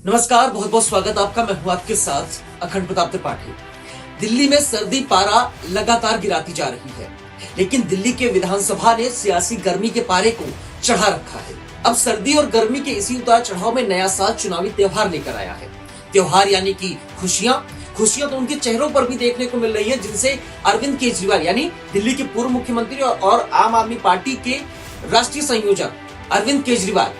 नमस्कार, बहुत बहुत स्वागत आपका। मैं हूं आपके साथ अखंड प्रताप त्रिपाठी। दिल्ली में सर्दी पारा लगातार गिराती जा रही है, लेकिन दिल्ली के विधानसभा ने सियासी गर्मी के पारे को चढ़ा रखा है। अब सर्दी और गर्मी के इसी उतार चढ़ाव में नया साल चुनावी त्योहार लेकर आया है। त्योहार यानी कि खुशियां तो उनके चेहरों पर भी देखने को मिल रही है, जिनसे अरविंद केजरीवाल यानी दिल्ली के पूर्व मुख्यमंत्री और आम आदमी पार्टी के राष्ट्रीय संयोजक अरविंद केजरीवाल,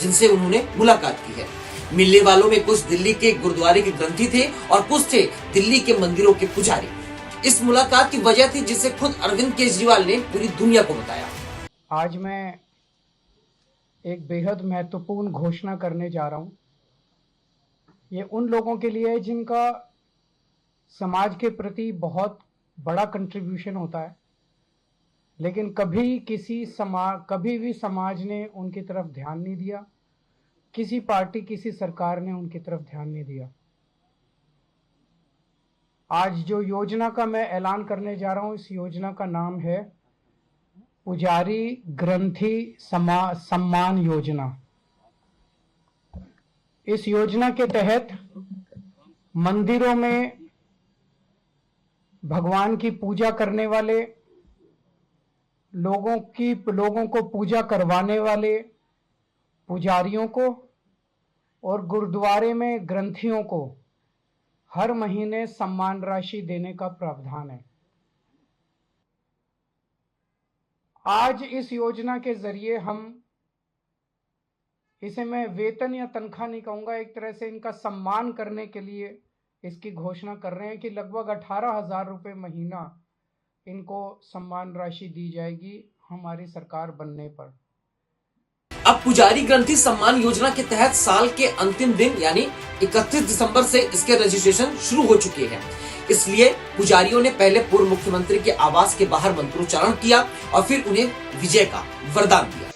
जिनसे उन्होंने मुलाकात की है। मिलने वालों में कुछ दिल्ली के गुरुद्वारे के ग्रंथी थे और कुछ थे दिल्ली के मंदिरों के पुजारी। इस मुलाकात की वजह थी जिसे खुद अरविंद केजरीवाल ने पूरी दुनिया को बताया। आज मैं एक बेहद महत्वपूर्ण घोषणा करने जा रहा हूं। ये उन लोगों के लिए है जिनका समाज के प्रति बहुत बड़ा कंट्रीब्यूशन होता है, लेकिन कभी भी समाज ने उनकी तरफ ध्यान नहीं दिया, किसी पार्टी किसी सरकार ने उनकी तरफ ध्यान नहीं दिया। आज जो योजना का मैं ऐलान करने जा रहा हूं, इस योजना का नाम है पुजारी ग्रंथी सम्मान योजना। इस योजना के तहत मंदिरों में भगवान की पूजा करने वाले लोगों को पूजा करवाने वाले पुजारियों को और गुरुद्वारे में ग्रंथियों को हर महीने सम्मान राशि देने का प्रावधान है। आज इस योजना के जरिए इसे मैं वेतन या तनख्वाह नहीं कहूंगा, एक तरह से इनका सम्मान करने के लिए इसकी घोषणा कर रहे हैं कि लगभग 18,000 रुपये महीना इनको सम्मान राशि दी जाएगी हमारी सरकार बनने पर। अब पुजारी ग्रंथी सम्मान योजना के तहत साल के अंतिम दिन यानी 31 दिसंबर से इसके रजिस्ट्रेशन शुरू हो चुके हैं। इसलिए पुजारियों ने पहले पूर्व मुख्यमंत्री के आवास के बाहर मंत्रोच्चारण किया और फिर उन्हें विजय का वरदान दिया।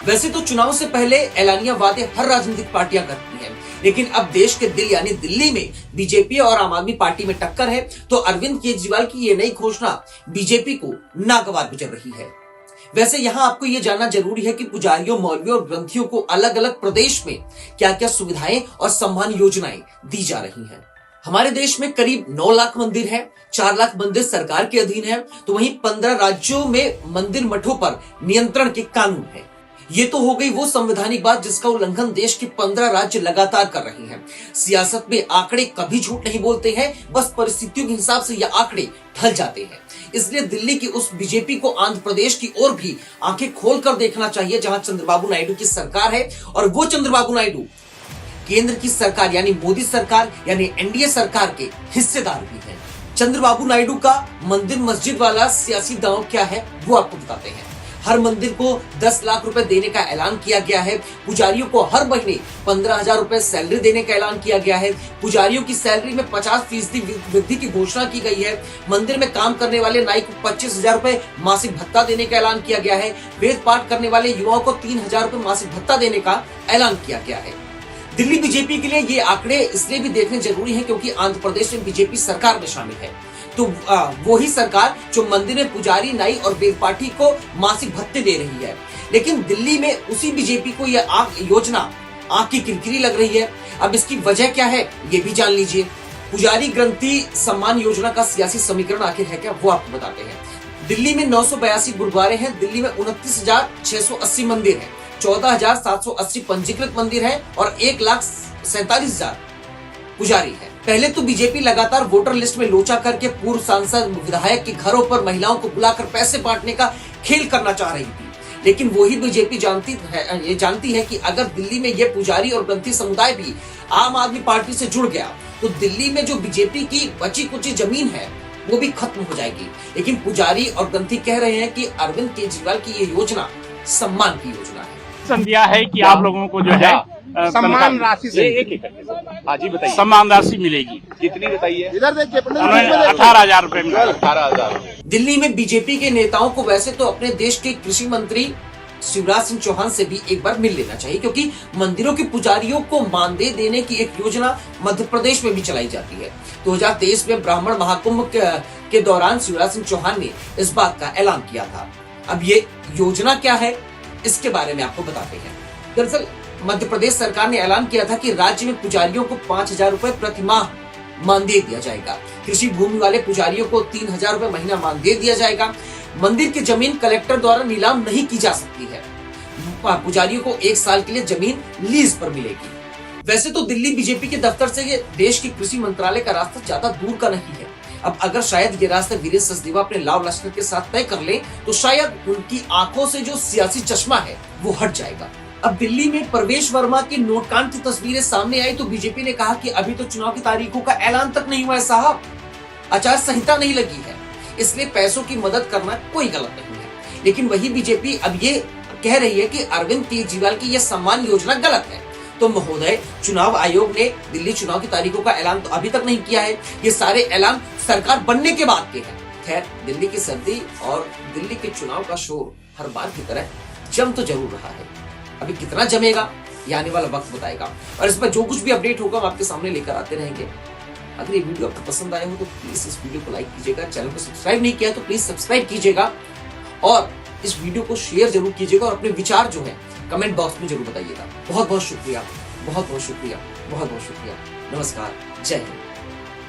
वैसे तो चुनाव से पहले ऐलानिया वादे हर राजनीतिक पार्टियां करती हैं, लेकिन अब देश के दिल यानी दिल्ली में बीजेपी और आम आदमी पार्टी में टक्कर है, तो अरविंद केजरीवाल की ये नई घोषणा बीजेपी को नागवार गुजर रही है। वैसे यहाँ आपको ये जानना जरूरी है कि पुजारियों, मौलवियों और ग्रंथियों को अलग अलग प्रदेश में क्या क्या सुविधाएं और सम्मान योजनाएं दी जा रही हैं। हमारे देश में करीब 9 लाख मंदिर है, 4 लाख मंदिर सरकार के अधीन है, तो वहीं 15 राज्यों में मंदिर मठों पर नियंत्रण के कानून है। ये तो हो गई वो संवैधानिक बात जिसका उल्लंघन देश के 15 राज्य लगातार कर रहे हैं। सियासत में आंकड़े कभी झूठ नहीं बोलते हैं, बस परिस्थितियों के हिसाब से ये आंकड़े ढल जाते हैं। इसलिए दिल्ली की उस बीजेपी को आंध्र प्रदेश की ओर भी आंखें खोलकर देखना चाहिए, जहां चंद्रबाबू नायडू की सरकार है और वो चंद्रबाबू नायडू केंद्र की सरकार यानी मोदी सरकार यानी एनडीए सरकार के हिस्सेदार भी है। चंद्रबाबू नायडू का मंदिर मस्जिद वाला सियासी दांव क्या है वो आपको बताते हैं। हर मंदिर को 10 लाख रुपए देने का ऐलान किया गया है। पुजारियों को हर महीने 15,000 रुपए सैलरी देने का ऐलान किया गया है। पुजारियों की सैलरी में 50% वृद्धि की घोषणा की गई है। मंदिर में काम करने वाले नाई को 25,000 रुपए मासिक भत्ता देने का ऐलान किया गया है। वेद पाठ करने वाले युवाओं को 3,000 रुपए मासिक भत्ता देने का ऐलान किया गया है। दिल्ली बीजेपी के लिए ये आंकड़े इसलिए भी देखने जरूरी है क्योंकि आंध्र प्रदेश में बीजेपी सरकार में शामिल है, तो वो ही सरकार जो मंदिर में पुजारी, नाई और वेद पाठी को मासिक भत्ते दे रही है। लेकिन दिल्ली में उसी बीजेपी को यह योजना आंख की किरकिरी लग रही है। अब इसकी वजह क्या है ये भी जान लीजिए। पुजारी ग्रंथी सम्मान योजना का सियासी समीकरण आखिर है क्या, वो आपको बताते हैं। दिल्ली में 982 गुरुद्वारे हैं, दिल्ली में 29,680 मंदिर है, 14,780 पंजीकृत मंदिर है और 1,47,000 पुजारी है। पहले तो बीजेपी लगातार वोटर लिस्ट में लोचा करके पूर्व सांसद, विधायक के घरों पर महिलाओं को बुलाकर पैसे बांटने का खेल करना चाह रही थी, लेकिन वही बीजेपी जानती है कि अगर दिल्ली में ये पुजारी और ग्रंथी समुदाय भी आम आदमी पार्टी से जुड़ गया तो दिल्ली में जो बीजेपी की बची कुची जमीन है वो भी खत्म हो जाएगी। लेकिन पुजारी और ग्रंथी कह रहे हैं कि अरविंद केजरीवाल की ये योजना सम्मान की योजना है। संध्या है कि आप लोगों को जो है सम्मान राशि से हाँ जी बताइए, सम्मान राशि मिलेगी। कितनी बताइए? इधर देखिए, 18,000 रुपए मिला। 18,000। दिल्ली में बीजेपी के नेताओं को वैसे तो अपने देश के कृषि मंत्री शिवराज सिंह चौहान से भी एक बार मिल लेना चाहिए, क्योंकि मंदिरों के पुजारियों को मानदेय देने की एक योजना मध्य प्रदेश में भी चलाई जाती है। 2023 में ब्राह्मण महाकुंभ के दौरान शिवराज सिंह चौहान ने इस बात का ऐलान किया था। अब ये योजना क्या है, इसके बारे में आपको बताते हैं। दरअसल मध्य प्रदेश सरकार ने ऐलान किया था कि राज्य में पुजारियों को 5,000 रुपए प्रति माह मानदेय दिया जाएगा। कृषि भूमि वाले पुजारियों को 3,000 रुपए महीना मानदेय दिया जाएगा। मंदिर की जमीन कलेक्टर द्वारा नीलाम नहीं की जा सकती है। पुजारियों को 1 साल के लिए जमीन लीज पर मिलेगी। वैसे तो दिल्ली बीजेपी के दफ्तर से ये देश के कृषि मंत्रालय का रास्ता ज्यादा दूर का नहीं है। अब अगर शायद ये रास्ता वीरेंद्र सचदेवा अपने लाव लश्कर के साथ तय कर ले तो शायद उनकी आंखों से जो सियासी चश्मा है वो हट जाएगा। अब दिल्ली में प्रवेश वर्मा की नोटकांड की तस्वीरें सामने आई तो बीजेपी ने कहा कि अभी तो चुनाव की तारीखों का ऐलान तक नहीं हुआ है साहब, आचार संहिता नहीं लगी है, इसलिए पैसों की मदद करना कोई गलत नहीं है। लेकिन वही बीजेपी अब ये कह रही है कि अरविंद केजरीवाल की यह सम्मान योजना गलत है। तो महोदय, चुनाव आयोग ने दिल्ली चुनाव की तारीखों का ऐलान तो अभी तक नहीं किया है। ये सारे ऐलान सरकार बनने के बाद के हैं। खैर, दिल्ली की सर्दी और दिल्ली के चुनाव का शोर हर बार की तरह जम तो जरूर रहा है। अभी कितना जमेगा ये आने वाला वक्त बताएगा, और इस पर जो कुछ भी अपडेट होगा हम आपके सामने लेकर आते रहेंगे। अगर ये वीडियो आपको पसंद आया हो तो प्लीज इस वीडियो को लाइक कीजिएगा, चैनल को सब्सक्राइब नहीं किया तो प्लीज सब्सक्राइब कीजिएगा, और इस वीडियो को शेयर जरूर कीजिएगा, और अपने विचार जो है कमेंट बॉक्स में जरूर बताइएगा। बहुत बहुत शुक्रिया, बहुत बहुत शुक्रिया, बहुत बहुत शुक्रिया। नमस्कार, जय हिंद।